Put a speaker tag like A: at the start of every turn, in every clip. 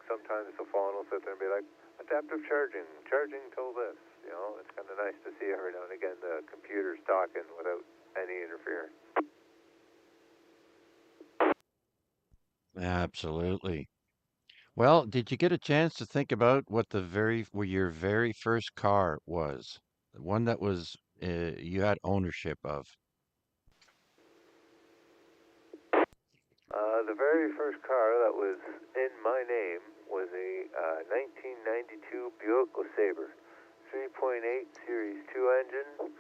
A: sometimes the phone will sit there and be like, adaptive charging, charging till this. You know, it's kind of nice to see every now and again the computers talking without any interference.
B: Absolutely. Well, did you get a chance to think about what your very first car was? The one that was you had ownership of?
A: The very first car that was in my name was a 1992 Buick LeSabre, 3.8 Series 2 engine,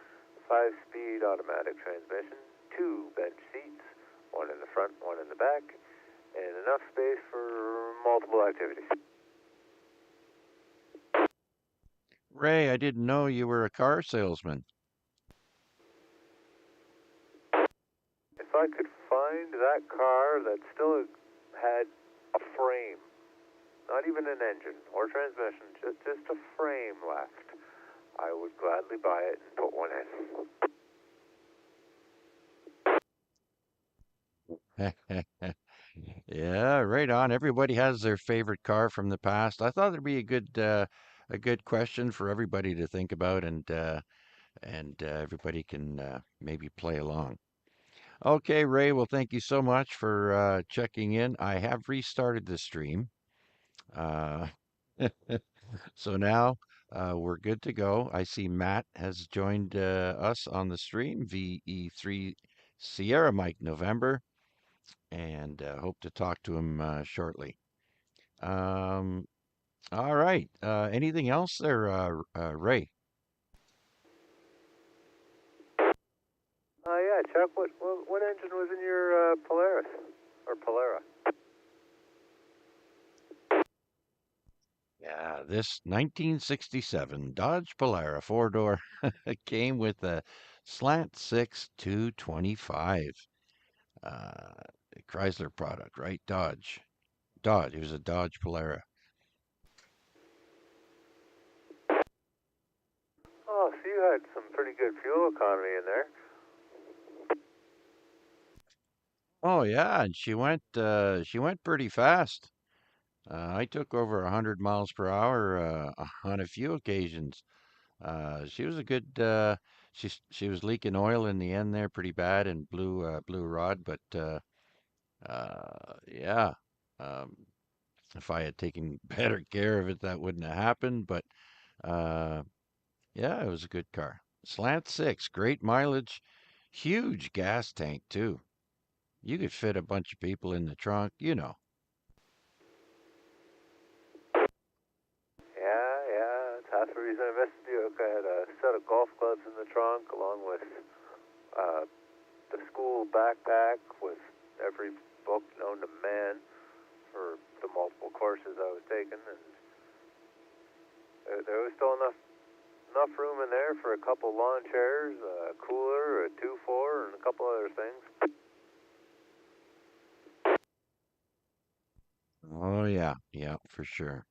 A: 5-speed automatic transmission, two bench seats, one in the front, one in the back, and enough space for multiple activities.
B: Ray, I didn't know you were a car salesman.
A: If I could find that car that still had a frame, not even an engine or transmission, just a frame left, I would gladly buy it and put one in.
B: Yeah, right on. Everybody has their favorite car from the past. I thought it'd be a good question for everybody to think about, and everybody can maybe play along. Okay, Ray. Well, thank you so much for checking in. I have restarted the stream, uh, so now we're good to go. I see Matt has joined us on the stream, VE3 Sierra Mike November, and hope to talk to him shortly. Um, all right. Anything else there, Ray?
A: Yeah, Chuck, what engine was in your Polaris? Or Polara?
B: Yeah, this 1967 Dodge Polara four-door came with a slant six 225. Uh, Chrysler product, right? Dodge. Dodge. It was a Dodge Polara.
A: Oh, so you had some pretty good fuel economy in there.
B: Oh yeah, and she went pretty fast. I took over 100 miles per hour on a few occasions. She was a good. She was leaking oil in the end there pretty bad and blew rod, but yeah. Um, if I had taken better care of it, that wouldn't have happened. But uh, yeah, it was a good car. Slant six, great mileage, huge gas tank too. You could fit a bunch of people in the trunk, you know.
A: Yeah, yeah, that's half the reason I missed the Buick. I had a set of golf clubs in the trunk along with uh, the school backpack with every book known to man for the multiple courses I was taking, and there was still enough room in there for a couple lawn chairs, a cooler, a 2-4, and a couple other things.
B: Oh yeah, yeah, for sure.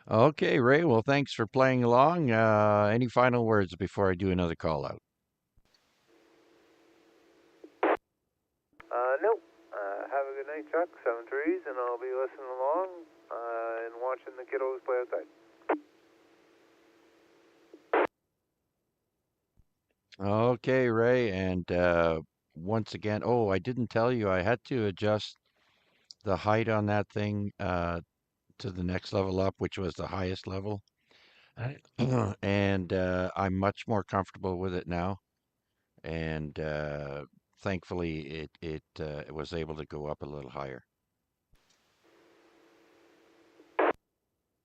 B: Okay, Ray. Well, thanks for playing along. Any final words before I do another call out?
A: Nope. Have a good night, Chuck. 7 trees, and I'll be listening along and watching the kiddos play outside.
B: Okay, Ray. And once again, oh, I didn't tell you I had to adjust the height on that thing to the next level up, which was the highest level. And I'm much more comfortable with it now. And thankfully, it was able to go up a little higher.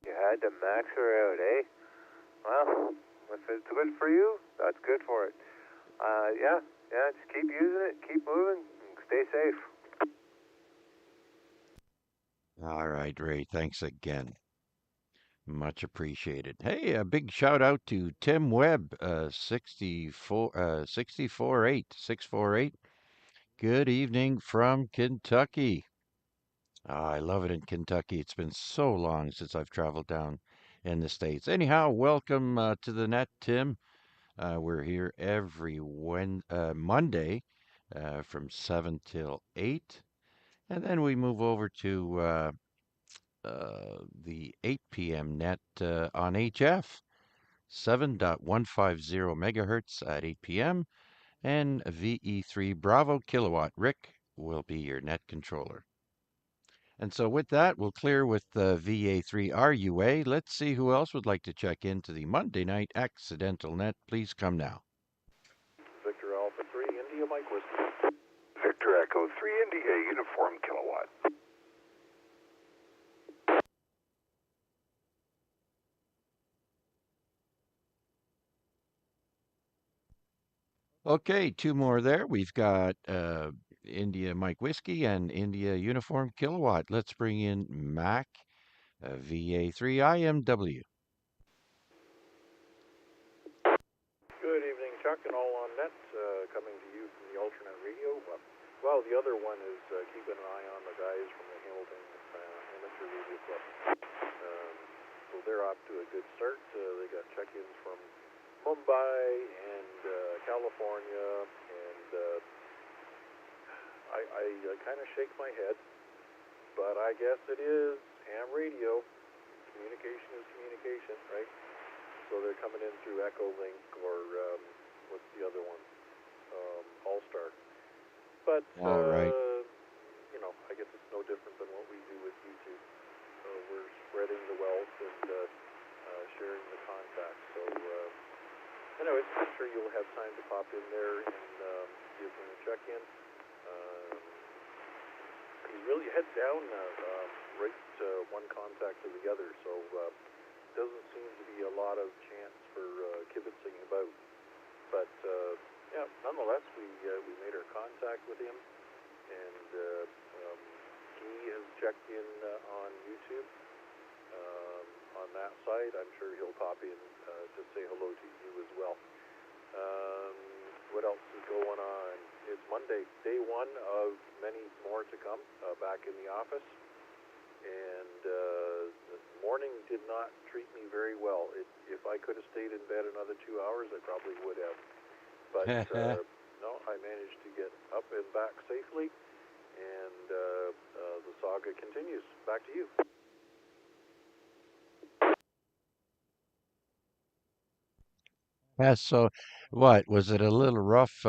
A: You had to max her out, eh? Well, if it's good for you, that's good for it. Yeah, yeah, just keep using it, keep moving, and stay safe.
B: All right, Ray. Thanks again. Much appreciated. Hey, a big shout out to Tim Webb, 648. Good evening from Kentucky. I love it in Kentucky. It's been so long since I've traveled down in the States. Anyhow, welcome to the net, Tim. We're here every Monday from 7 till 8. And then we move over to the 8 p.m. net on HF, 7.150 megahertz at 8 p.m., and VE3 Bravo kilowatt. Rick will be your net controller. And so with that, we'll clear with the VA3 RUA. Let's see who else would like to check into the Monday night accidental net. Please come now.
C: Victor Alpha 3, India Mike Whiskey.
D: Victor Echo 3 India Uniform Kilowatt.
B: Okay, two more there. We've got India Mike Whiskey and India Uniform Kilowatt. Let's bring in Mac VA3 IMW.
C: Good evening, Chuck, and all on net, coming to you from the alternate radio. Well, the other one is keeping an eye on the guys from the Hamilton Amateur Radio Club. So they're off to a good start. They got check-ins from Mumbai and California, and I kind of shake my head, but I guess it is ham radio. Communication is communication, right? So they're coming in through Echo Link or what's the other one? All-Star. But,
B: All right.
C: I guess it's no different than what we do with YouTube. We're spreading the wealth and sharing the contacts. So, anyways, I'm sure you'll have time to pop in there and give them a check-in. He's really head down, right one contact to the other, so doesn't seem to be a lot of chance for kibitzing about. But yeah, nonetheless, we made our contact with him, and he has checked in on YouTube. On that side, I'm sure he'll pop in to say hello to you as well. What else is going on? It's Monday, day one of many more to come, back in the office. And the morning did not treat me very well. If I could have stayed in bed another 2 hours, I probably would have. But no, I managed to get up and back safely, and the saga continues. Back to you.
B: Yeah, so what was it a little rough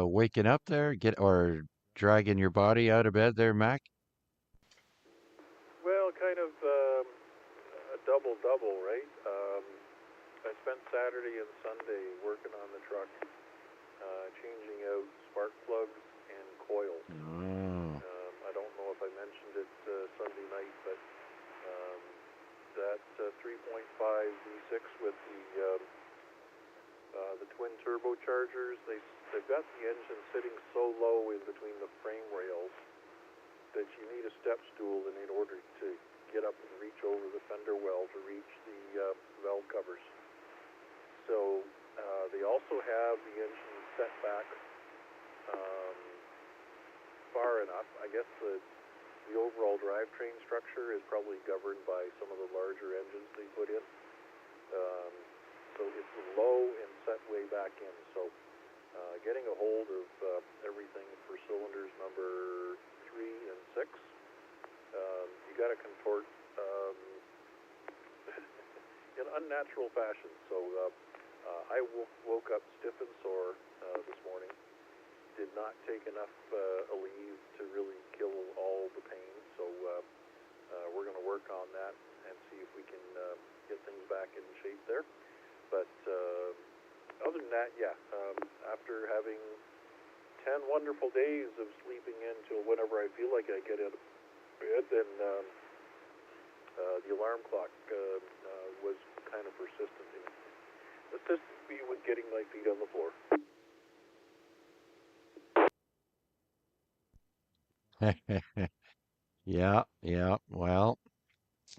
B: waking up there, get or dragging your body out of bed there, Mac?
C: Well, kind of a double, right? I spent Saturday and Sunday working on the truck, changing out spark plugs and coils.
B: Oh.
C: I don't know if I mentioned it Sunday night, but that 3.5 V6 with the twin turbochargers, they've got the engine sitting so low in between the frame rails that you need a step stool in order to get up and reach over the fender well to reach the valve covers. So they also have the engine set back far enough. I guess the overall drivetrain structure is probably governed by some of the larger engines they put in. So it's low and set way back in. So getting a hold of everything for cylinders number 3 and 6, you got to contort in unnatural fashion. So I woke up stiff and sore this morning. Did not take enough Aleve to really kill all the pain. So we're going to work on that and see if we can get things back in shape there. But other than that, yeah, after having 10 wonderful days of sleeping in till whenever I feel like I get out of bed, then the alarm clock was kind of persistent. Assisted me with getting my feet on the floor.
B: Yeah, yeah. Well,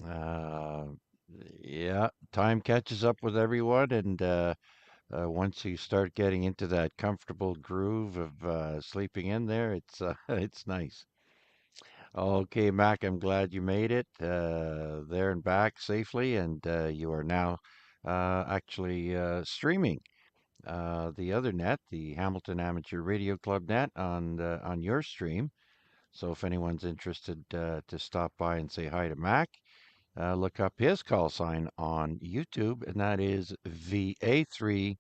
B: uh, yeah, time catches up with everyone, and once you start getting into that comfortable groove of sleeping in there, it's it's nice. Okay, Mac, I'm glad you made it there and back safely, and you are now actually streaming the other net, the Hamilton Amateur Radio Club net, on your stream. So if anyone's interested to stop by and say hi to Mac, look up his call sign on YouTube, and that is VA3IMW.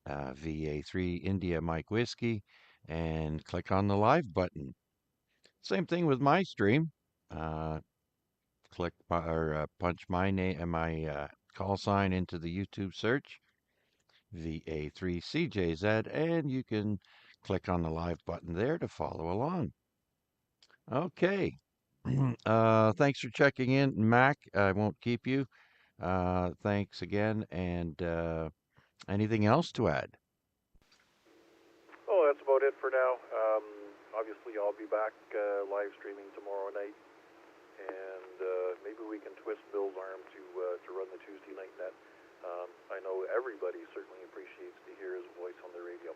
B: VA3 India Mike Whiskey, and click on the live button. Same thing with my stream. Uh, punch my name and my call sign into the YouTube search, VA3CJZ, and you can click on the live button there to follow along. Okay. Thanks for checking in, Mac. I won't keep you. Thanks again. And anything else to add?
C: Oh, that's about it for now. Obviously, I'll be back live streaming tomorrow night, and maybe we can twist Bill's arm to run the Tuesday night net. I know everybody certainly appreciates to hear his voice on the radio.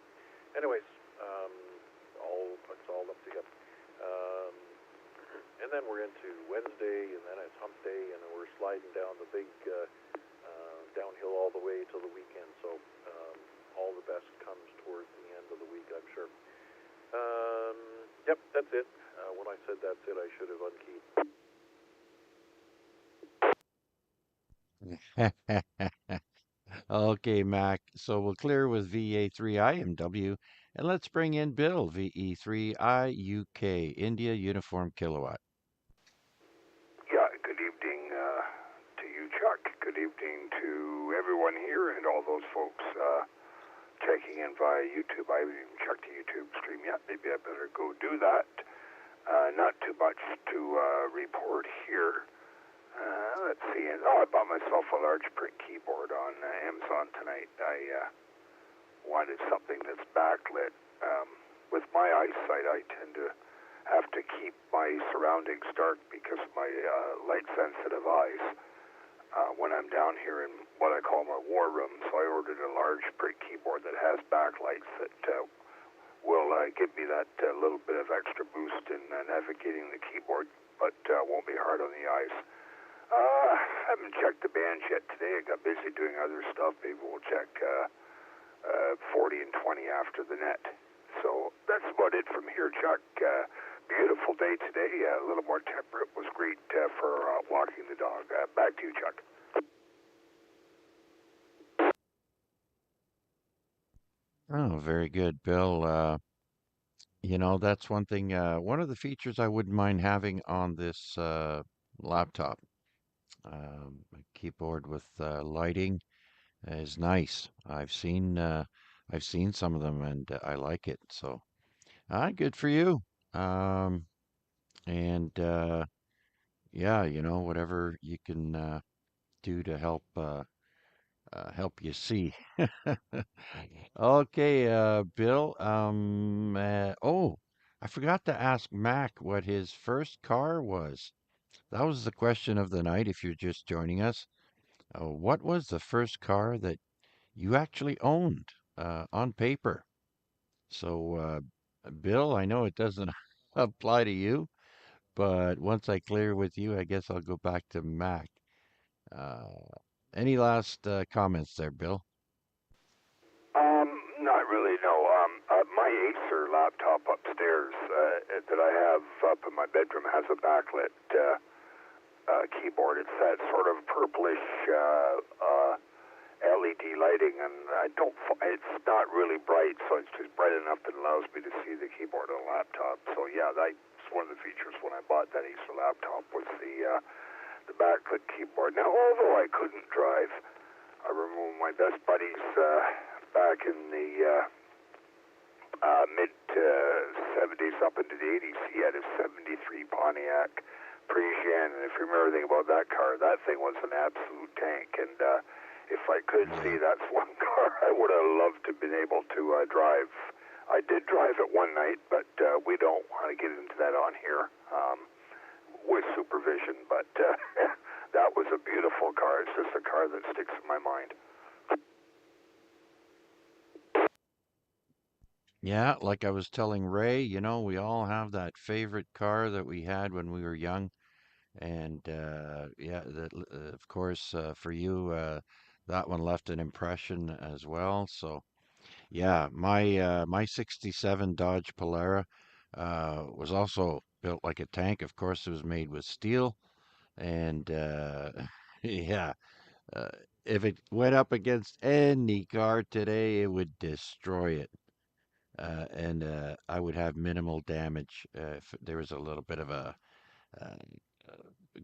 C: Anyways, it's all up to him. Um, and then we're into Wednesday, and then it's Hump Day, and then we're sliding down the big downhill all the way till the weekend. So all the best comes towards the end of the week, I'm sure. Yep, that's it. When I said that's it, I should have unkeyed.
B: Okay, Mac. So we'll clear with VA3IMW, and let's bring in Bill, VE3IUK, India Uniform Kilowatt.
D: Yeah, good evening to you, Chuck. Good evening to everyone here and all those folks checking in via YouTube. I haven't even checked the YouTube stream yet. Maybe I better go do that. Not too much to report here. Let's see. I bought myself a large print keyboard on Amazon tonight. I wanted something that's backlit. With my eyesight, I tend to have to keep my surroundings dark because of my light-sensitive eyes when I'm down here in what I call my war room. So I ordered a large print keyboard that has backlights that will give me that little bit of extra boost in navigating the keyboard, but won't be hard on the eyes. Haven't checked the bands yet today. I got busy doing other stuff. Maybe we'll check 40 and 20 after the net. So that's about it from here, Chuck. Beautiful day today. A little more temperate. Was great for walking the dog. Back to you, Chuck.
B: Oh, very good, Bill. That's one thing, one of the features I wouldn't mind having on this laptop. A keyboard with lighting is nice. I've seen some of them, and I like it. So, good for you. Um, and yeah, whatever you can do to help you see. Okay, Bill. Oh, I forgot to ask Mac what his first car was. That was the question of the night. If you're just joining us, what was the first car that you actually owned on paper? So, Bill, I know it doesn't apply to you, but once I clear with you, I guess I'll go back to Mac. Uh, any last comments there, Bill?
D: Not really, no. My Acer laptop upstairs that I have up in my bedroom has a backlit keyboard. It's that sort of purplish LED lighting, and it's not really bright, so it's just bright enough that allows me to see the keyboard on a laptop. So yeah, that's one of the features when I bought that Acer laptop was the backlit keyboard. Now, although I couldn't drive, I remember my best buddies back in the mid 70s up into the 80s, he had a 73 Pontiac Parisienne, and if you remember anything about that car, that thing was an absolute tank, and if I could see, that's one car I would have loved to have been able to drive. I did drive it one night, but we don't want to get into that on here with supervision, but that was a beautiful car. It's just a car that sticks in my mind.
B: Yeah, like I was telling Ray, we all have that favorite car that we had when we were young. And yeah, of course, for you, that one left an impression as well. So, yeah, my '67 Dodge Polara was also built like a tank. Of course, it was made with steel, and yeah, uh, if it went up against any car today, it would destroy it. And I would have minimal damage if there was a little bit of a uh,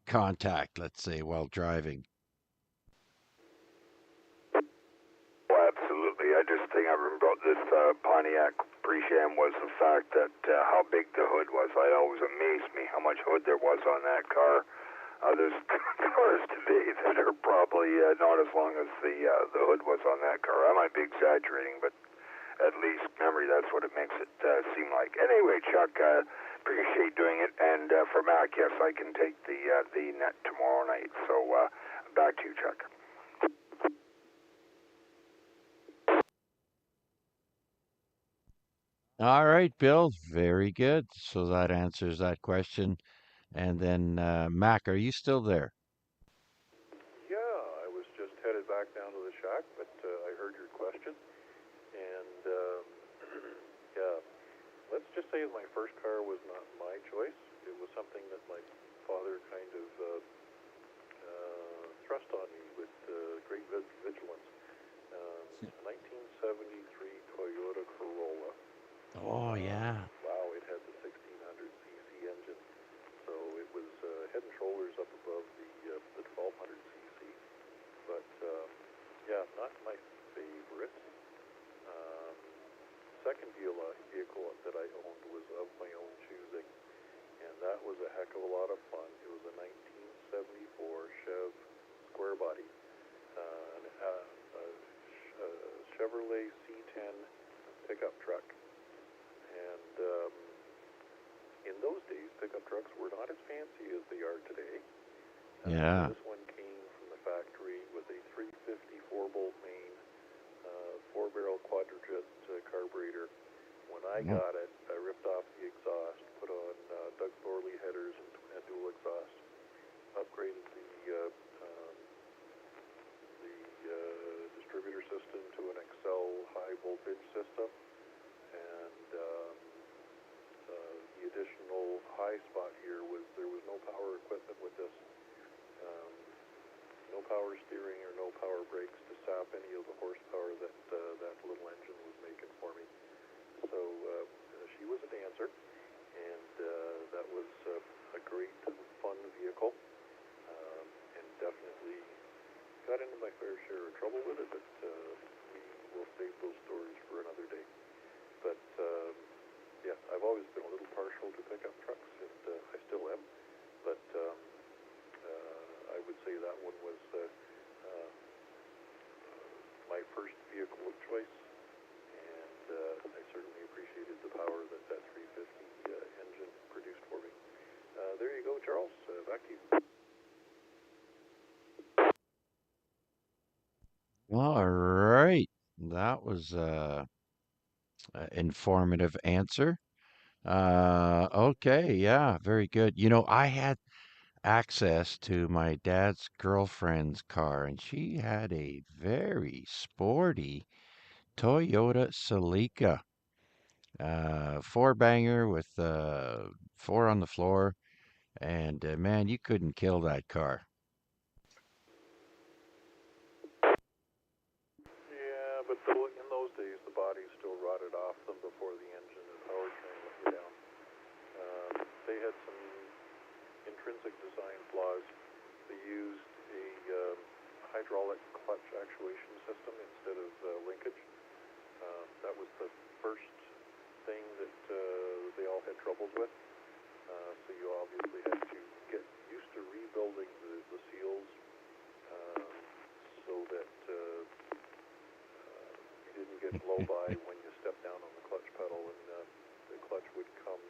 B: contact, let's say, while driving.
D: Well, absolutely. I just think I remember about this Pontiac Pre-Sham was the fact that how big the hood was. It always amazed me how much hood there was on that car. There's cars today that are probably not as long as the hood was on that car. I might be exaggerating, but at least memory, that's what it makes it seem like. Anyway, Chuck, appreciate doing it. And for Mac, yes, I can take the net tomorrow night. So back to you, Chuck.
B: All right, Bill. Very good. So that answers that question. And then, Mac, are you still there?
C: Yeah, I was just headed back down to the shack, but I heard your question, and yeah, let's just say my first car was not my choice. It was something that my father kind of thrust on me with great vigilance. A 1973 Toyota Corolla.
B: Oh, yeah.
C: Wow, it had the 1600cc engine, so it was head and shoulders up above the 1200cc. But yeah, not my favorite. Um, Second vehicle that I owned was of my own choosing, and that was a heck of a lot of fun. It was a 1974 Chev square body, a Chevrolet C10 pickup truck, and in those days, pickup trucks were not as fancy as they are today.
B: Yeah.
C: This one came from the factory with a 350 4-bolt main, 4-barrel quadrajet carburetor. When I
B: Oh,
C: got it, I ripped off the exhaust, put on Doug Thorley headers and dual exhaust, upgraded the distributor system to an Excel high voltage system, and the additional high spot here was there was no power equipment with this. Um, no power steering or no power brakes to sap any of the horsepower that that little engine was making for me. So she was a dancer, and that was a great and fun vehicle, and definitely got into my fair share of trouble with it, but we will save those stories for another day. But yeah, I've always been a little partial to pickup trucks, and I still am. But I would say that one was my first vehicle of choice, and I certainly appreciated the power that that 350 engine produced for me. There you go, Charles. Back to you.
B: all right. That was informative answer. Okay, yeah, very good. I had access to my dad's girlfriend's car, and she had a very sporty Toyota Celica, four banger with four on the floor, and man, you couldn't kill that car.
C: Yeah, but in those days, the bodies still rotted off them before the engine and powertrain let you down. They had some intrinsic design flaws. They used a hydraulic clutch actuation system instead of linkage. That was the first thing that they all had troubles with. So you obviously had to get used to rebuilding the seals um, so that you didn't get blow by when you stepped down on the clutch pedal, and the clutch would come.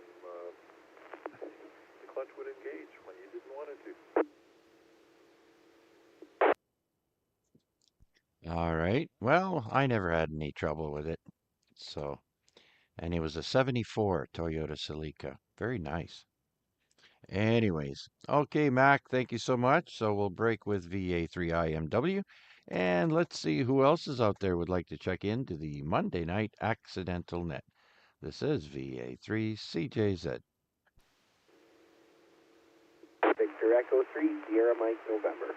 C: The clutch would engage when you didn't want it to.
B: All right. Well, I never had any trouble with it. So, and it was a 74 Toyota Celica. Very nice. Anyways, okay, Mac, thank you so much. So we'll break with VA3IMW, and let's see who else is out there would like to check into the Monday night accidental net. This is VA3CJZ.
E: Victor Echo 3, Sierra Mike November.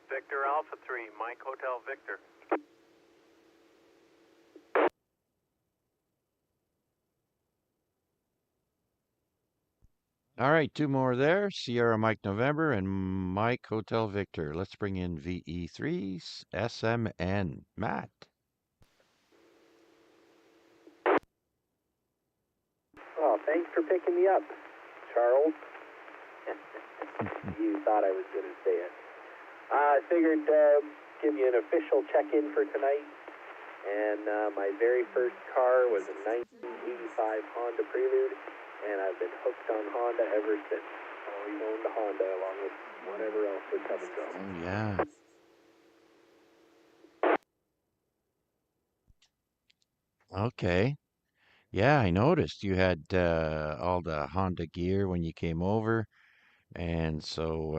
F: Victor Alpha 3, Mike Hotel Victor.
B: All right, two more there. Sierra Mike November and Mike Hotel Victor. Let's bring in VE3 SMN. Matt.
E: Oh, thanks for picking me up, Charles. You thought I was going to say it. I figured give you an official check-in for tonight. And my very first car was a 1985 Honda Prelude, and I've been hooked on Honda ever since. Always owned a Honda along with whatever else would come and go.
B: Oh, yeah. Okay. Yeah, I noticed you had all the Honda gear when you came over. And so,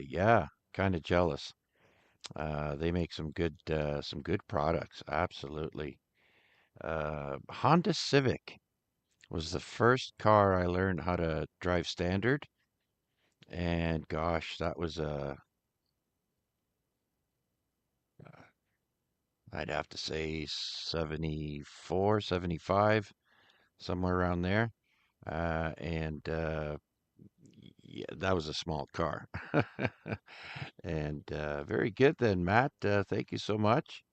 B: yeah, kind of jealous. They make some good products. Absolutely. Honda Civic was the first car I learned how to drive standard. And gosh, that was I'd have to say 74, 75, somewhere around there. And yeah, that was a small car. And very good then, Matt. Thank you so much.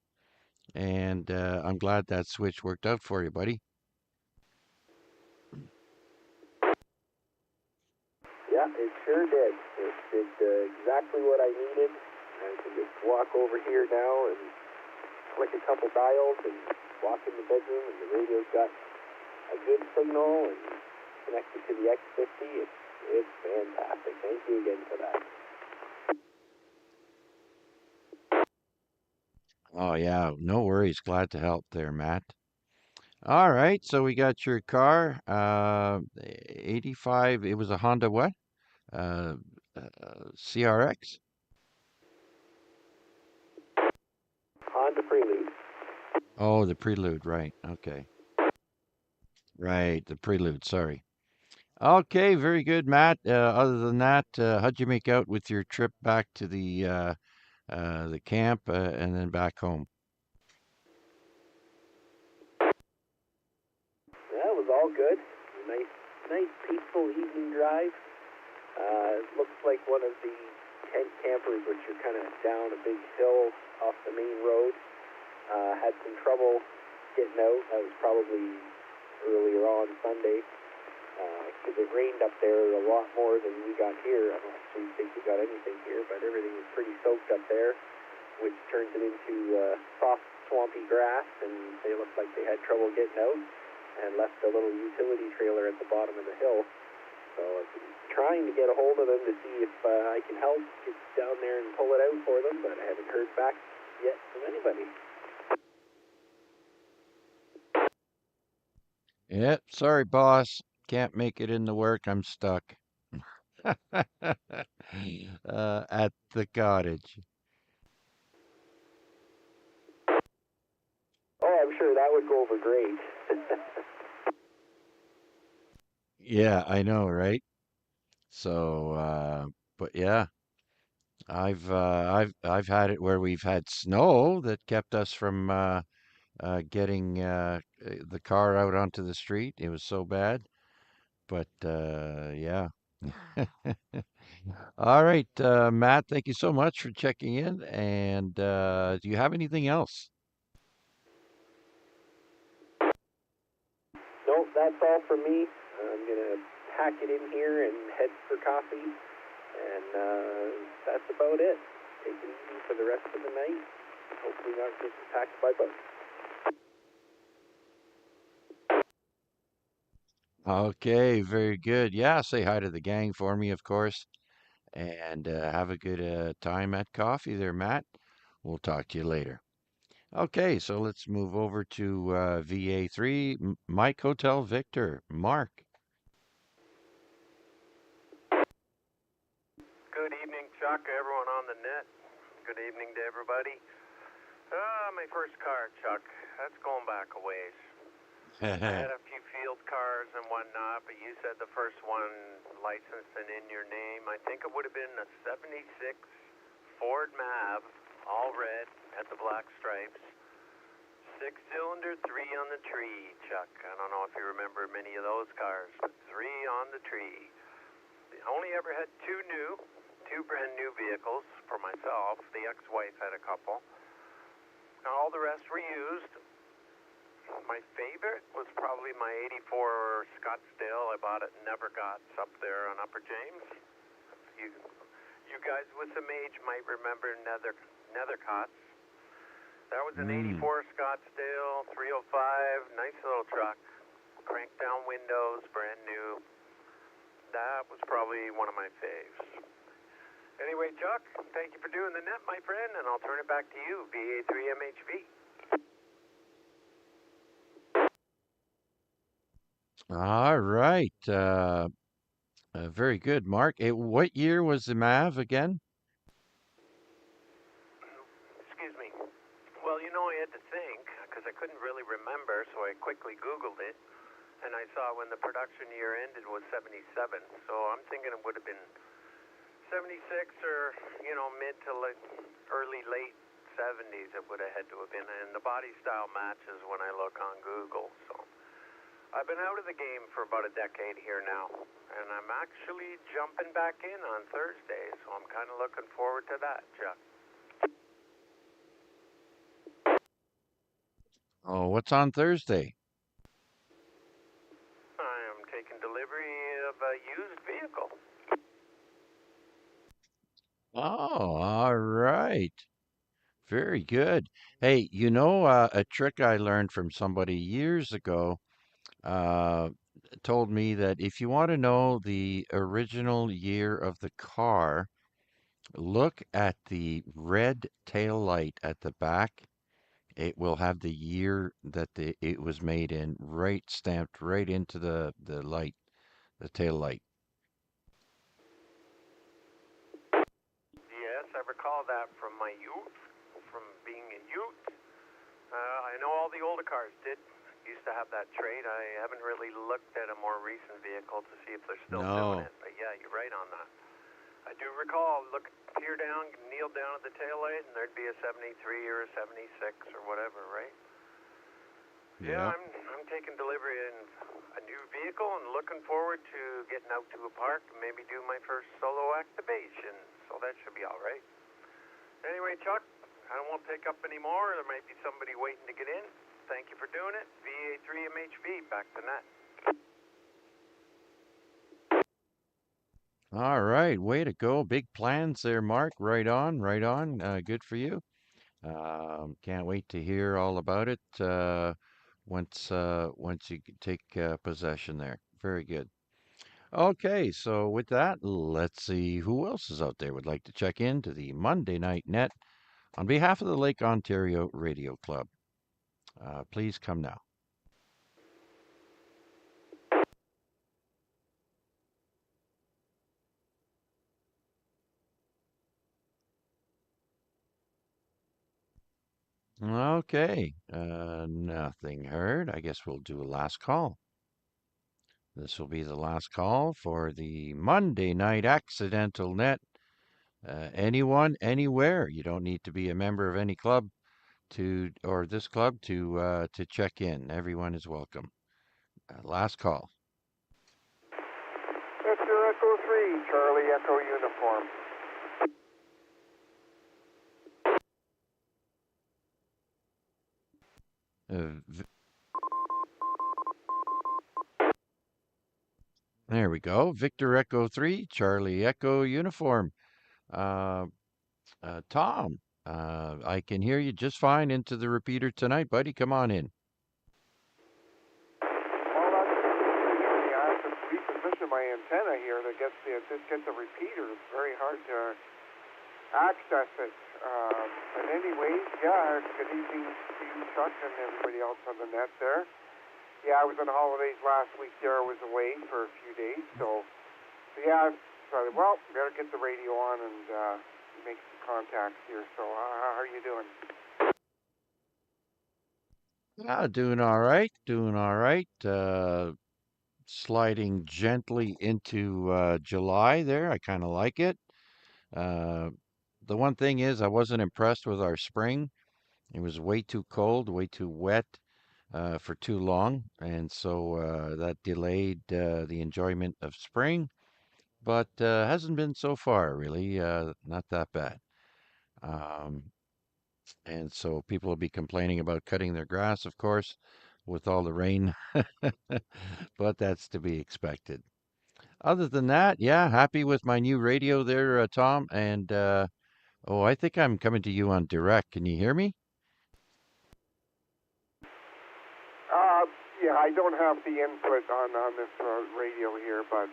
B: And I'm glad that switch worked out for you, buddy.
E: Yeah, it sure did. It did exactly what I needed. I can just walk over here now and click a couple dials and walk in the bedroom, and the radio's got a good signal and connected to the X50. It's fantastic. Thank you again for that.
B: Oh, yeah, no worries. Glad to help there, Matt. All right, so we got your car, 85. It was a Honda what? Uh, CRX?
E: Honda Prelude.
B: Oh, the Prelude, right. Okay. Right, the Prelude, sorry. Okay, very good, Matt. Other than that, how'd you make out with your trip back to the camp and then back home?
E: Yeah, it was all good. Nice, peaceful evening drive. It looks like one of the tent campers, which are kind of down a big hill off the main road, had some trouble getting out. That was probably earlier on Sunday, because it rained up there a lot more than we got here. I don't actually think we got anything here, but everything was pretty soaked up there, which turns it into soft, swampy grass, and they looked like they had trouble getting out and left a little utility trailer at the bottom of the hill. So I've been trying to get a hold of them to see if I can help get down there and pull it out for them, but I haven't heard back yet from anybody.
B: Yep, sorry, boss. Can't make it in the work. I'm stuck. At the cottage.
E: Oh, I'm sure that would go over great.
B: Yeah, I know, right? So, but yeah, I've had it where we've had snow that kept us from getting the car out onto the street. It was so bad. But yeah. All right, Matt, thank you so much for checking in. And do you have anything else?
E: Nope, that's all from me. I'm going to pack it in here and head for coffee, and that's about it. Take it easy for the rest of the night. Hopefully not get attacked by bugs.
B: Okay, very good. Yeah, say hi to the gang for me, of course. And have a good time at coffee there, Matt. We'll talk to you later. Okay, so let's move over to VA3, Mike Hotel Victor, Mark.
F: Good evening, Chuck, everyone on the net. Good evening to everybody. My first car, Chuck, that's going back a ways. I had a few field cars and whatnot, but you said said the first one licensed and in your name, I think it would have been a 76 Ford Mav, all red, had the black stripes. 6-cylinder, 3 on the tree, Chuck. I don't know if you remember many of those cars, but 3 on the tree. I only ever had two brand new vehicles for myself. The ex-wife had a couple. All the rest were used. My favorite was probably my 84 Scottsdale. I bought it in Nevergots up there on Upper James. You guys with some age might remember Nethercots. That was an 84 Scottsdale, 305, nice little truck, crank down windows, brand new. That was probably one of my faves. Anyway, Chuck, thank you for doing the net, my friend, and I'll turn it back to you, VA3MHV.
B: All right. Very good, Mark. What year was the Mav again?
F: Excuse me. Well, I had to think, because I couldn't really remember, so I quickly Googled it, and I saw when the production year ended was 77, so I'm thinking it would have been 76 or, mid to early, late 70s it would have had to have been, and the body style matches when I look on Google, so I've been out of the game for about a decade here now, and I'm actually jumping back in on Thursday, so I'm kind of looking forward to that, Chuck.
B: Oh, what's on Thursday?
F: I am taking delivery of a used vehicle.
B: Oh, all right. Very good. Hey, a trick I learned from somebody years ago, uh, told me that if you want to know the original year of the car, look at the red tail light at the back. It will have the year that it was made in, right stamped right into the light, the tail light.
F: Yes, I recall that from my youth, from being a youth. I know all the older cars used to have that trait. I haven't really looked at a more recent vehicle to see if they're still doing
B: No.
F: it. But yeah, you're right on that. I do recall, peer down, kneel down at the taillight, and there'd be a 73 or a 76 or whatever, right? Yeah,
B: Yeah.
F: I'm taking delivery in a new vehicle and looking forward to getting out to a park and maybe do my first solo activation. So that should be all right. Anyway, Chuck, I won't take up any more. There might be somebody waiting to get in. Thank you for doing it. VA3MHV, back to net.
B: All right. Way to go. Big plans there, Mark. Right on, right on. Good for you. Can't wait to hear all about it once you take possession there. Very good. Okay, so with that, let's see who else is out there would like to check into the Monday Night Net on behalf of the Lake Ontario Radio Club. Please come now. Okay, nothing heard. I guess we'll do a last call. This will be the last call for the Monday Night Accidental Net. Anyone, anywhere. You don't need to be a member of any club or this club to check in. Everyone is welcome. Last call.
D: Mr. Echo 3, Charlie Echo Uniform.
B: There we go. Victor Echo 3, Charlie Echo Uniform. Uh, Tom, I can hear you just fine into the repeater tonight, buddy. Come on in.
D: Well, that's usually I have to reposition my antenna here to get the repeater. It's very hard to access it. But anyways, yeah, good evening to you, Chuck, and everybody else on the net there. Yeah, I was on holidays last week there. I was away for a few days, so yeah, I decided, well, better get the radio on and make some contacts here. So how are you doing?
B: Doing all right. Doing all right. sliding gently into July there. I kind of like it. Uh, the one thing is, I wasn't impressed with our spring. It was way too cold, way too wet for too long, and so that delayed the enjoyment of spring. But hasn't been so far, really. Not that bad. Um, and so people will be complaining about cutting their grass, of course, with all the rain, but that's to be expected. Other than that, yeah, happy with my new radio there, Tom. And oh, I think I'm coming to you on direct. Can you hear me?
D: Yeah, I don't have the input on this radio here, but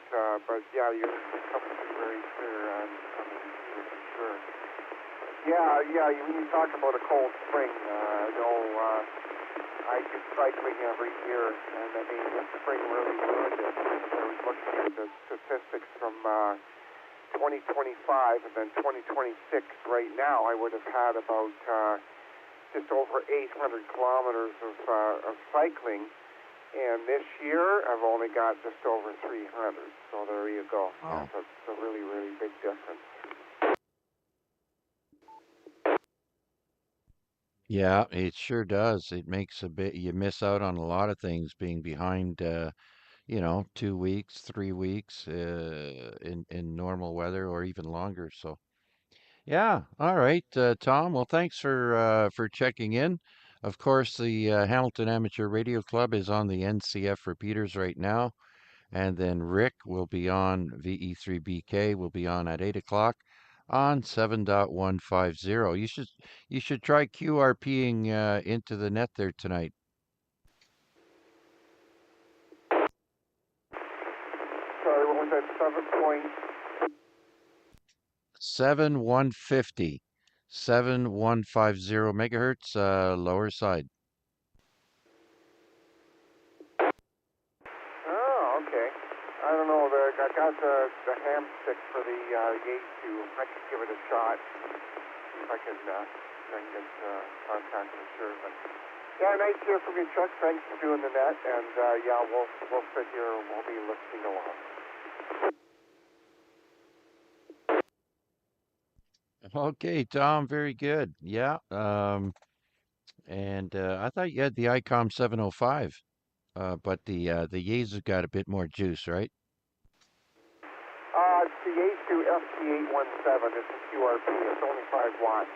D: yeah, you're coming through very clear on the receiver for sure. Yeah. When you talk about a cold spring, no, I do cycling every year, and I mean this spring really ruined it. I was looking at the statistics from 2025 and then 2026. Right now, I would have had about just over 800 kilometers of cycling. And this year, I've only got just over 300. So there you go.
B: Oh.
D: That's a really, really big difference.
B: Yeah, it sure does. It makes a bit, you miss out on a lot of things being behind, 2 weeks, 3 weeks in normal weather or even longer. So, yeah, all right, Tom. Well, thanks for checking in. Of course, the Hamilton Amateur Radio Club is on the NCF repeaters right now. And then Rick will be on VE3BK will be on at 8 o'clock on 7.150. You should try QRPing into the net there tonight.
D: Sorry, what was that? 7 point?
B: 7150. 7150 megahertz, lower side.
D: Oh, okay. I don't know. I got the ham stick for the Yaesu. I could give it a shot. See if I can get contact with sure. But yeah, nice to hear from you, Chuck. Thanks for doing the net. And yeah, we'll sit here and we'll be listening along.
B: Okay, Tom, very good. Yeah. And I thought you had the ICOM 705, but the Yaesu got a bit more juice, right?
D: It's the Yaesu FT817. It's a QRP. It's only 5 watts.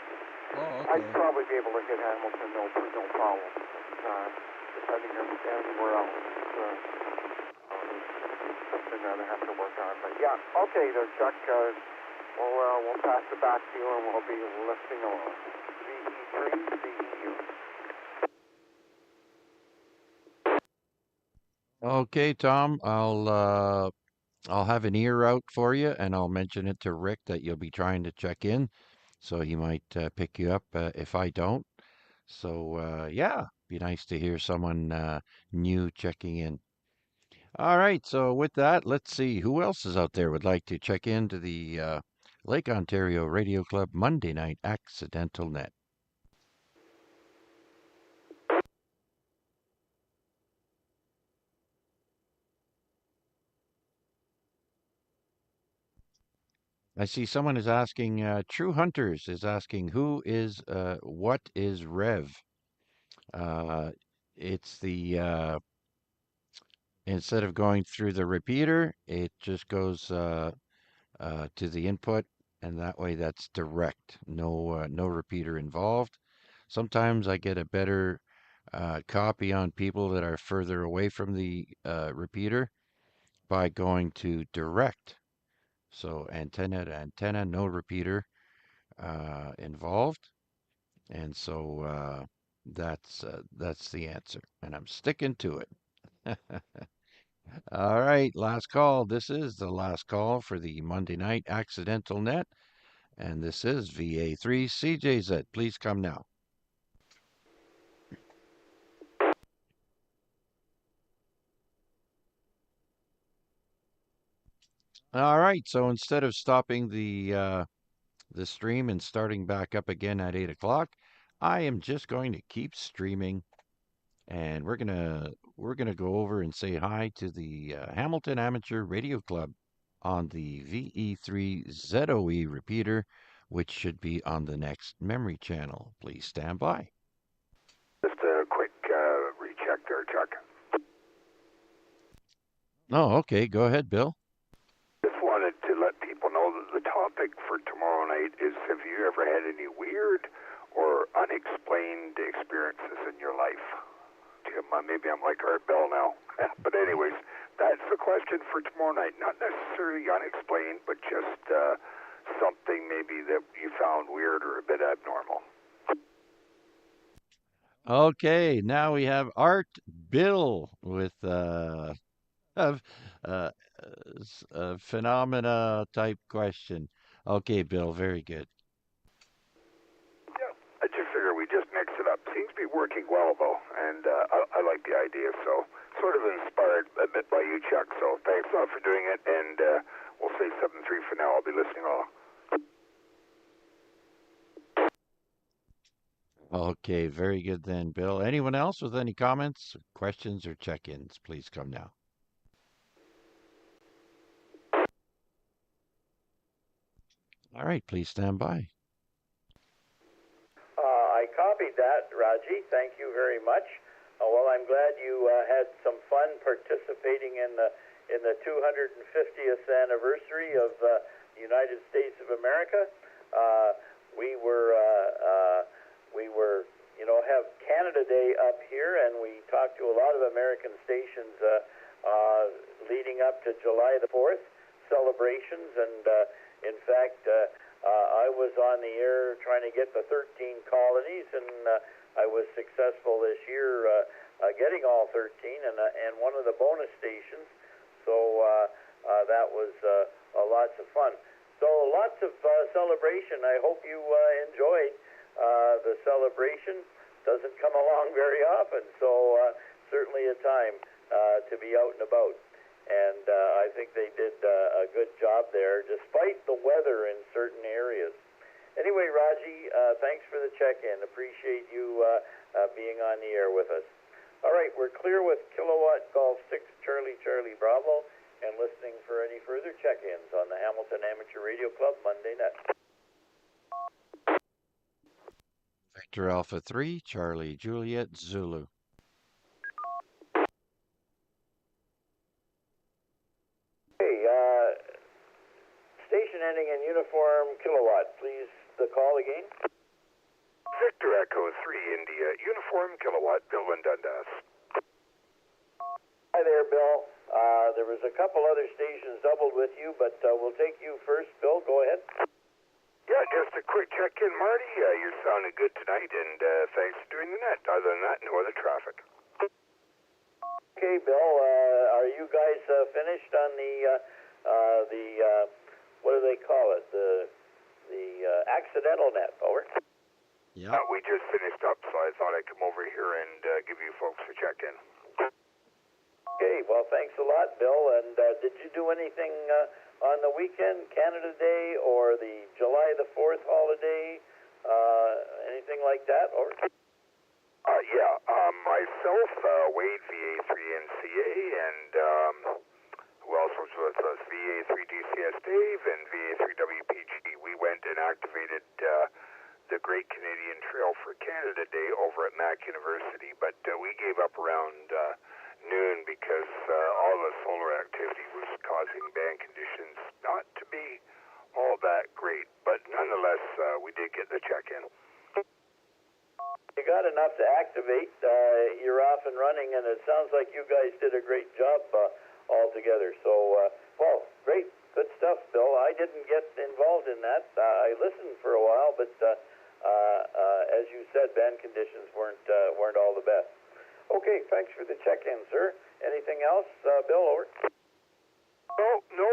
B: Oh,
D: I'd probably be able to hit Hamilton, no problem. Depending on anywhere else, it's something that I have to work on. But yeah, okay there, Chuck. We'll pass it back to you, and we'll be listening along. VE3, VEU.
B: Okay, Tom, I'll have an ear out for you, and I'll mention it to Rick that you'll be trying to check in, so he might pick you up if I don't. So yeah, be nice to hear someone new checking in. All right, so with that, let's see who else is out there would like to check into the Lake Ontario Radio Club Monday Night Accidental Net. I see someone is asking, True Hunters is asking, what is Rev? Uh, it's instead of going through the repeater, it just goes to the input, and that way that's direct. No repeater involved. Sometimes I get a better copy on people that are further away from the repeater by going to direct. So antenna to antenna, no repeater involved. And so that's the answer, and I'm sticking to it. All right, last call. This is the last call for the Monday night accidental net, and this is VA3 CJZ. Please come now. All right, so instead of stopping the stream and starting back up again at 8 o'clock, I am just going to keep streaming, and we're going to go over and say hi to the Hamilton Amateur Radio Club on the VE3ZOE repeater, which should be on the next memory channel. Please stand by.
D: Just a quick recheck there, Chuck.
B: Oh, okay. Go ahead, Bill.
D: Just wanted to let people know that the topic for tomorrow night is, have you ever had any weird or unexplained experiences in your life? Maybe I'm like Art Bell now. But anyways, that's the question for tomorrow night. Not necessarily unexplained, but just something maybe that you found weird or a bit abnormal.
B: Okay, now we have Art Bill with a phenomena type question. Okay, Bill, very good.
D: Yeah, I just figure we just mix it up. Seems to be working well, though, and I like the idea, so sort of inspired a bit by you, Chuck, so thanks a lot for doing it, and we'll say 7-3 for now. I'll be listening along.
B: Okay, very good then, Bill. Anyone else with any comments, questions, or check-ins? Please come now. All right, please stand by.
G: I copied that, Raji. Thank you very much. Well, I'm glad you had some fun participating in the 250th anniversary of the United States of America. We were, have Canada Day up here, and we talked to a lot of American stations leading up to July the 4th celebrations, and in fact, I was on the air trying to get the 13 colonies, and I was successful this year getting all 13, and one of the bonus stations. So that was lots of fun. So lots of celebration. I hope you enjoyed the celebration. Doesn't come along very often, so certainly a time to be out and about. And I think they did a good job there, despite the weather in certain areas. Anyway, Raji, thanks for the check-in. Appreciate you being on the air with us. All right, we're clear with Kilowatt Golf 6 Charlie Charlie Bravo, and listening for any further check-ins on the Hamilton Amateur Radio Club Monday night.
B: Victor Alpha 3, Charlie Juliet Zulu.
G: Station ending in uniform Kilowatt. Please, the call again.
D: Victor Echo 3 India, uniform Kilowatt, Bill in Dundas.
G: Hi there, Bill. There was a couple other stations doubled with you, but we'll take you first. Bill, go ahead.
D: Yeah, just a quick check-in, Marty. You're sounding good tonight, and thanks for doing the net. Other than that, no other traffic.
G: Okay, Bill, are you guys finished on the what do they call it? The accidental net, over.
B: Yeah.
D: We just finished up, so I thought I'd come over here and give you folks a check-in.
G: Okay, well, thanks a lot, Bill. And did you do anything on the weekend, Canada Day, or the July the 4th holiday? Anything like that, over?
D: Myself, Wade, VA3NCA, and who else was with us? VA3DCS Dave and VA3WPG. We went and activated the Great Canadian Trail for Canada Day over at Mac University, but we gave up around noon because all the solar activity was causing band conditions not to be all that great. But nonetheless, we did get the check-in.
G: You got enough to activate. You're off and running, and it sounds like you guys did a great job altogether. So, well, great, good stuff, Bill. I didn't get involved in that. I listened for a while, but as you said, band conditions weren't all the best. Okay, thanks for the check-in, sir. Anything else, Bill? Over.
D: No,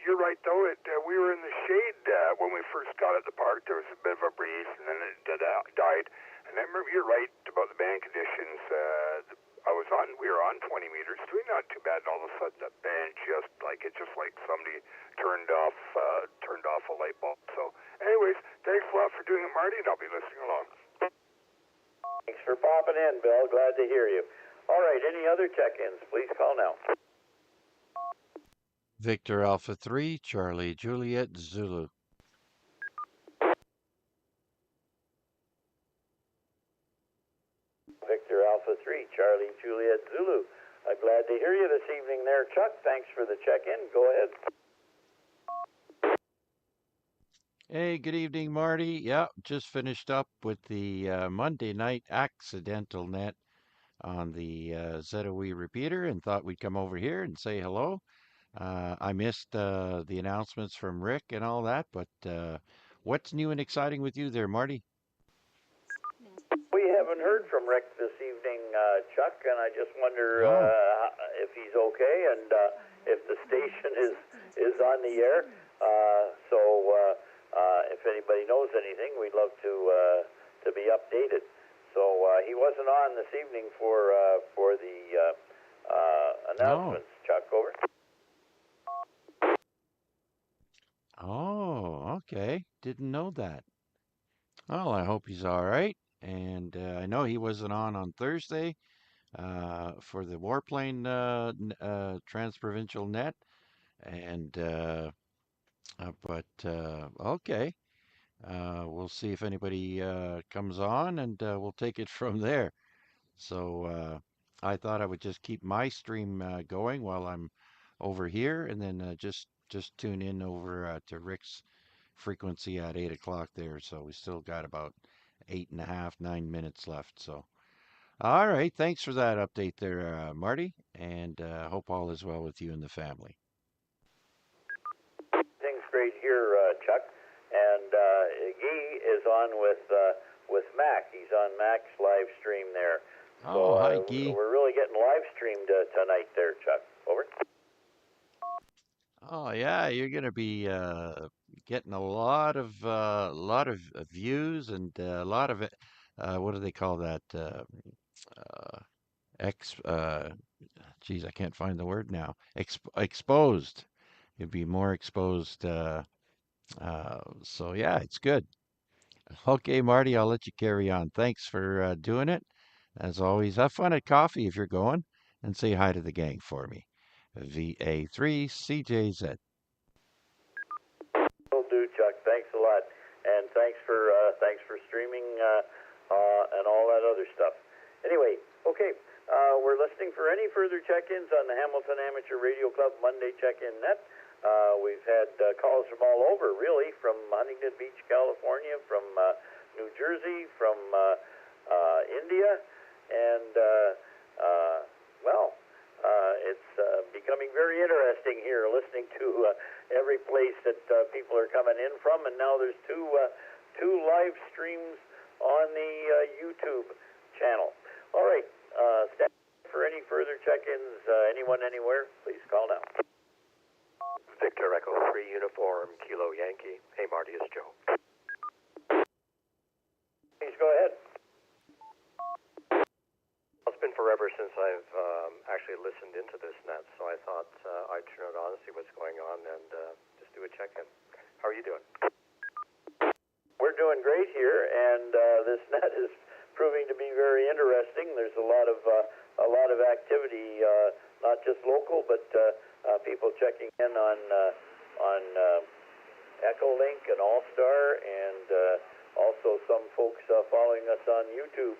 D: you're right though. We were in the shade when we first got at the park. There was a bit of a breeze, and then it died. And I remember you're right about the band conditions. We were on 20 meters, doing not too bad, and all of a sudden the band just like somebody turned off a light bulb. So, anyways, thanks a lot for doing it, Marty, and I'll be listening along.
G: Thanks for popping in, Bill. Glad to hear you. All right, any other check-ins? Please call now.
B: Victor Alpha 3, Charlie Juliet Zulu.
G: Victor Alpha 3, Charlie Juliet Zulu. Glad to hear you this evening there, Chuck. Thanks for the check-in. Go ahead.
B: Hey, good evening, Marty. Yeah, just finished up with the Monday night accidental net on the ZOE repeater and thought we'd come over here and say hello. I missed the announcements from Rick and all that, but what's new and exciting with you there, Marty?
G: We haven't heard from Rick this evening, Chuck, and I just wonder
B: Oh,
G: if he's okay and if the station is on the air. If anybody knows anything, we'd love to be updated. So he wasn't on this evening for the
B: oh,
G: announcements. Chuck, over.
B: oh, okay. Didn't know that. Well, I hope he's all right. And I know he wasn't on Thursday for the warplane transprovincial net. And okay. We'll see if anybody comes on, and we'll take it from there. So I thought I would just keep my stream going while I'm over here, and then just tune in over to Rick's frequency at 8 o'clock there. So we still got about 8.5, 9 minutes left. So all right, thanks for that update there, Marty, and hope all is well with you and the family.
G: Things great here, Chuck. And Guy is on with Mac. He's on Mac's live stream there.
B: Oh, hi,
G: So
B: Guy.
G: we're really getting live streamed tonight there, Chuck. Over.
B: Oh yeah, you're gonna be getting a lot of views and a lot of it. What do they call that? Uh, ex. Geez, I can't find the word now. Exposed. You'd be more exposed. So yeah, it's good. Okay, Marty, I'll let you carry on. Thanks for doing it. As always, have fun at coffee if you're going, and say hi to the gang for me. VA3CJZ.
G: Will do, Chuck. Thanks a lot, and thanks for streaming and all that other stuff. Anyway, okay, we're listening for any further check-ins on the Hamilton Amateur Radio Club Monday check-in net. We've had calls from all over, really, from Huntington Beach, California, from New Jersey, from India, and it's becoming very interesting here, listening to every place that people are coming in from, and now there's two live streams on the YouTube channel. All right, stand for any further check-ins. Anyone, anywhere, please call now.
H: Victor Echo 3 Uniform Kilo Yankee. Hey Marty, it's Joe.
G: Please go ahead.
H: It's been forever since I've actually listened into this net, so I thought I'd turn it on and see what's going on and just do a check-in. How are you doing?
G: We're doing great here, and this net is proving to be very interesting. There's a lot of activity, not just local, but people checking in on Echolink and All-Star, and also some folks following us on YouTube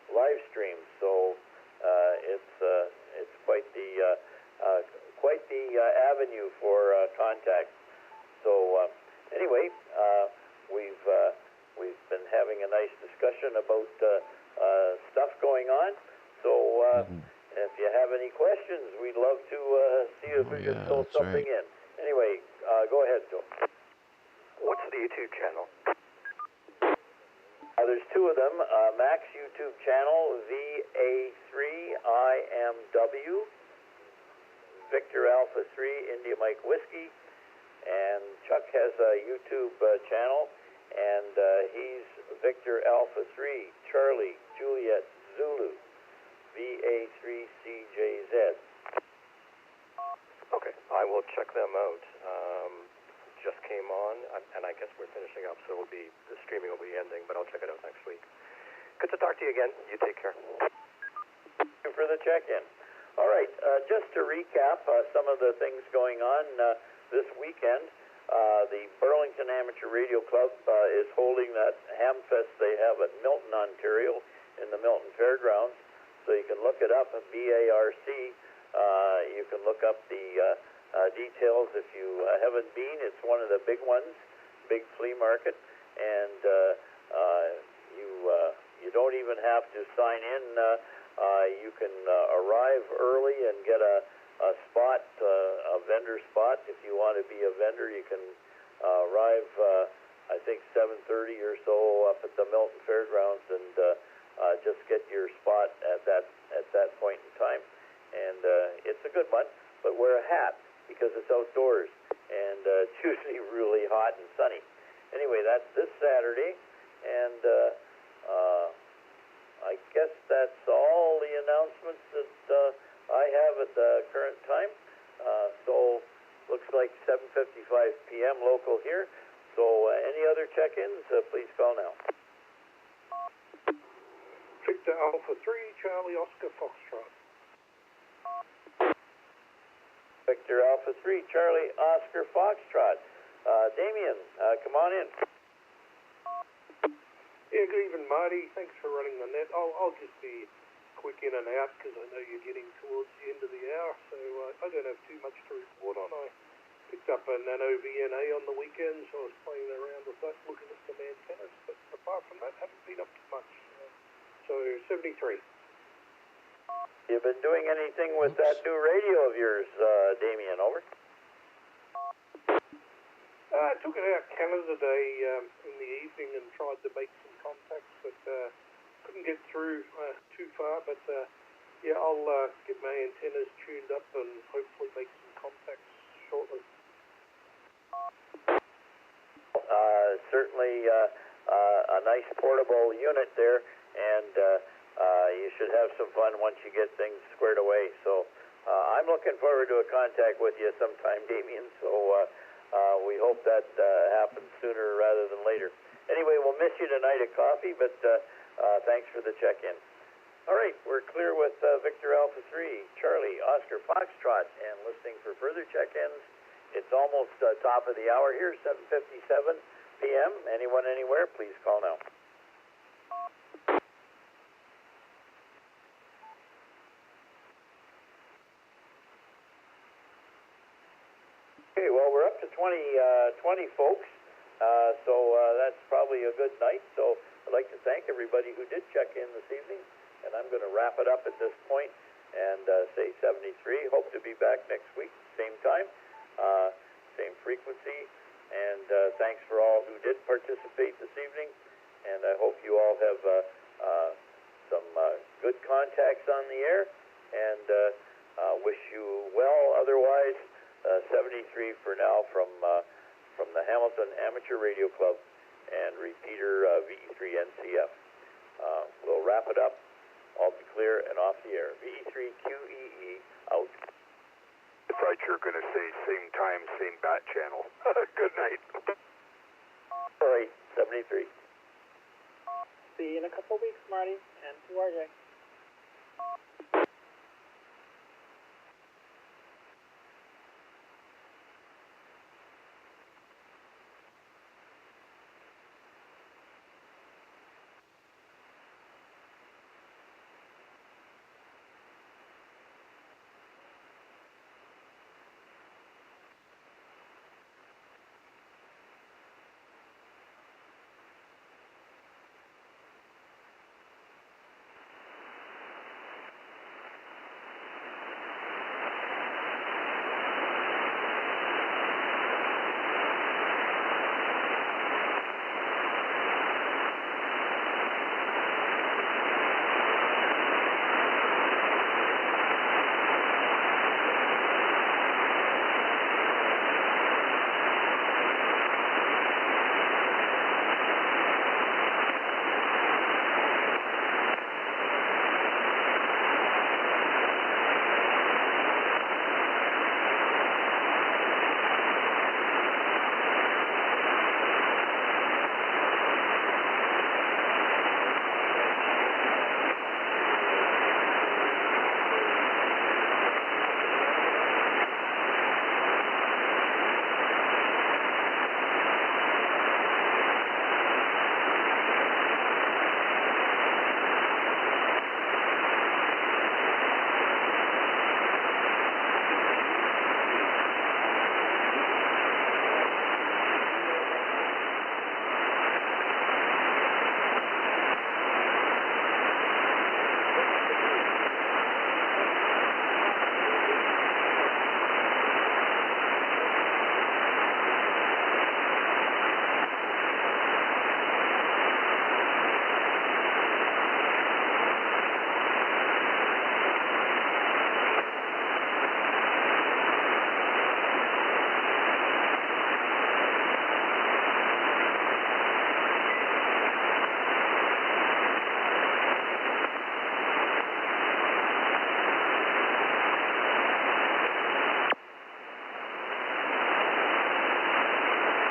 G: live stream. So it's quite the avenue for contact. So anyway, we've been having a nice discussion about stuff going on. So if you have any questions, we'd love to see if we can fill something in. Anyway, go ahead, Joe.
H: What's the YouTube channel?
G: There's two of them. Mac's YouTube channel, VA3IMW, Victor Alpha 3, India Mike Whiskey, and Chuck has a YouTube channel, and he's Victor Alpha 3, Charlie Juliet Zulu, VA3CJZ.
H: Okay, I will check them out. Just came on, and I guess we're finishing up, so the streaming will be ending, but I'll check it out next week. Good to talk to you again. You take care.
G: for the check-in. All right, just to recap some of the things going on this weekend, the Burlington Amateur Radio Club is holding that Hamfest they have at Milton, Ontario, in the Milton Fairgrounds. So you can look it up at BARC. You can look up the details if you haven't been. It's one of the big ones, big flea market, and you don't even have to sign in. You can arrive early and get a spot, a vendor spot. If you want to be a vendor, you can arrive, I think 7:30 or so up at the Milton Fairgrounds and just get your spot at that point in time. And it's a good one, but wear a hat because it's outdoors and it's usually really hot and sunny. Anyway, that's this Saturday, and I guess that's all the announcements that I have at the current time. So looks like 7:55 p.m. local here. So any other check-ins, please call now.
I: Victor Alpha 3, Charlie Oscar Foxtrot.
G: Victor Alpha 3, Charlie Oscar Foxtrot. Damien, come on in.
I: Yeah, good evening, Marty. Thanks for running the net. I'll just be quick in and out because I know you're getting towards the end of the hour, so I don't have too much to report on. I picked up a Nano VNA on the weekend, so I was playing around with that, looking at some antennas, but apart from that, haven't been up to much. So 73.
G: You been doing anything with that new radio of yours, Damien? Over.
I: I took it out Canada Day in the evening and tried to make some contacts, but couldn't get through too far. But yeah, I'll get my antennas tuned up and hopefully make some contacts shortly.
G: Certainly a nice portable unit there, and you should have some fun once you get things squared away. So I'm looking forward to a contact with you sometime, Damien. So we hope that happens sooner rather than later. Anyway, we'll miss you tonight at coffee, but thanks for the check-in. All right, we're clear with Victor Alpha 3, Charlie Oscar Foxtrot, and listening for further check-ins. It's almost top of the hour here, 7:57 p.m. Anyone, anywhere, please call now. Okay, well, we're up to 20 folks, so that's probably a good night. So I'd like to thank everybody who did check in this evening, and I'm going to wrap it up at this point and say 73. Hope to be back next week, same time, same frequency, and thanks for all who did participate this evening, and I hope you all have some good contacts on the air, and wish you well otherwise. 73 for now from the Hamilton Amateur Radio Club and repeater VE3 NCF. We'll wrap it up. All be clear and off the air. VE3 QEE out.
D: I thought you were going to say same time, same bat channel. Good night.
G: All right, 73.
J: See you in a couple weeks, Marty, and to RJ.